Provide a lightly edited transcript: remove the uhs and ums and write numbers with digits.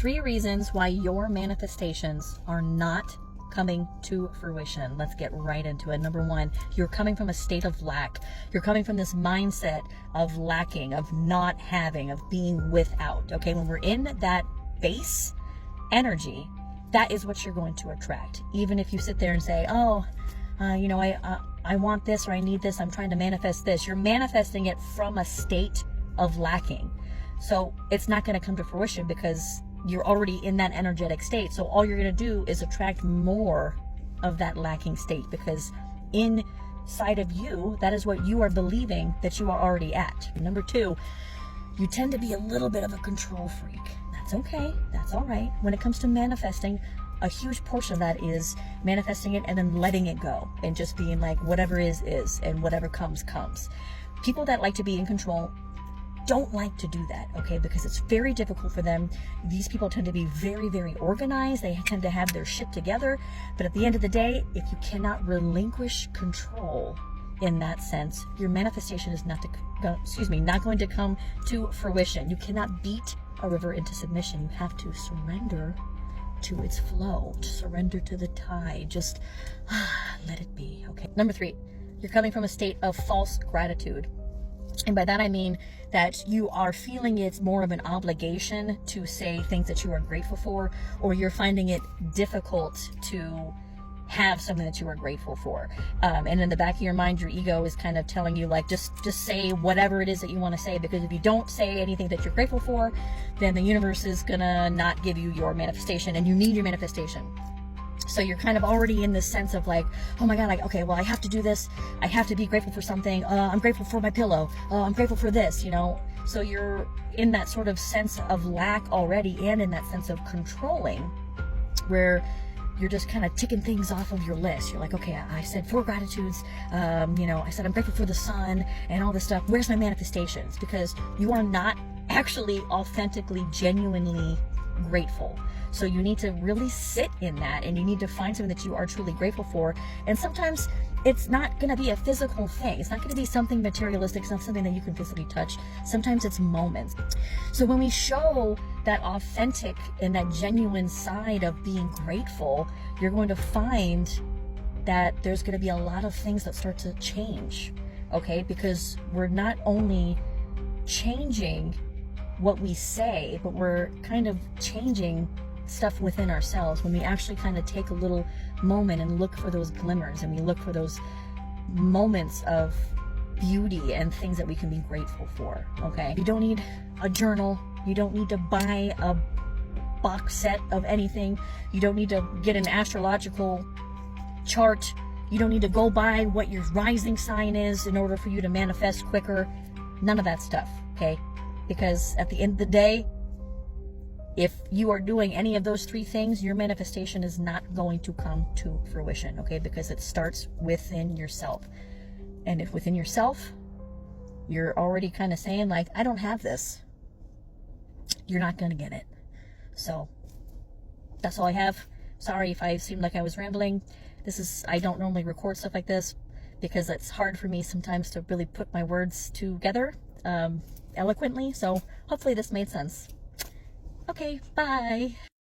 3 reasons why your manifestations are not coming to fruition. Let's get right into it. Number 1, you're coming from a state of lack. You're coming from this mindset of lacking, of not having, of being without. Okay, when we're in that base energy, that is what you're going to attract. Even if you sit there and say, oh, I want this, or I need this, I'm trying to manifest this. You're manifesting it from a state of lacking. So it's not going to come to fruition because you're already in that energetic state. So all you're going to do is attract more of that lacking state, because inside of you, that is what you are believing that you are already at. Number 2, you tend to be a little bit of a control freak. That's okay. That's all right. When it comes to manifesting, a huge portion of that is manifesting it and then letting it go and just being like, whatever is, and whatever comes. People that like to be in control don't like to do that, okay, because it's very difficult for them. These people tend to be very, very organized. They tend to have their shit together. But at the end of the day, if you cannot relinquish control in that sense, your manifestation is not going to come to fruition. You cannot beat a river into submission. You have to surrender to its flow, to surrender to the tide. Just let it be, okay? Number 3, you're coming from a state of false gratitude. And by that I mean that you are feeling it's more of an obligation to say things that you are grateful for, or you're finding it difficult to have something that you are grateful for. And in the back of your mind, your ego is kind of telling you, like, just say whatever it is that you want to say, because if you don't say anything that you're grateful for, then the universe is gonna not give you your manifestation, and you need your manifestation. So you're kind of already in this sense of like, oh my God, like, okay, well, I have to do this. I have to be grateful for something. I'm grateful for my pillow. I'm grateful for this, So you're in that sort of sense of lack already, and in that sense of controlling, where you're just kind of ticking things off of your list. You're like, okay, I said 4 gratitudes. I said I'm grateful for the sun and all this stuff. Where's my manifestations? Because you are not actually authentically, genuinely grateful. So you need to really sit in that, and you need to find something that you are truly grateful for. And sometimes it's not going to be a physical thing. It's not going to be something materialistic. It's not something that you can physically touch. Sometimes it's moments. So when we show that authentic and that genuine side of being grateful, you're going to find that there's going to be a lot of things that start to change, okay? Because we're not only changing what we say, but we're kind of changing stuff within ourselves when we actually kind of take a little moment and look for those glimmers, and we look for those moments of beauty and things that we can be grateful for, okay? You don't need a journal. You don't need to buy a box set of anything. You don't need to get an astrological chart. You don't need to go by what your rising sign is in order for you to manifest quicker. None of that stuff, okay? Because at the end of the day, if you are doing any of those 3 things, your manifestation is not going to come to fruition, okay? Because it starts within yourself. And if within yourself, you're already kind of saying, like, I don't have this, you're not going to get it. So that's all I have. Sorry if I seemed like I was rambling. I don't normally record stuff like this because it's hard for me sometimes to really put my words together eloquently. So hopefully this made sense. Okay, bye.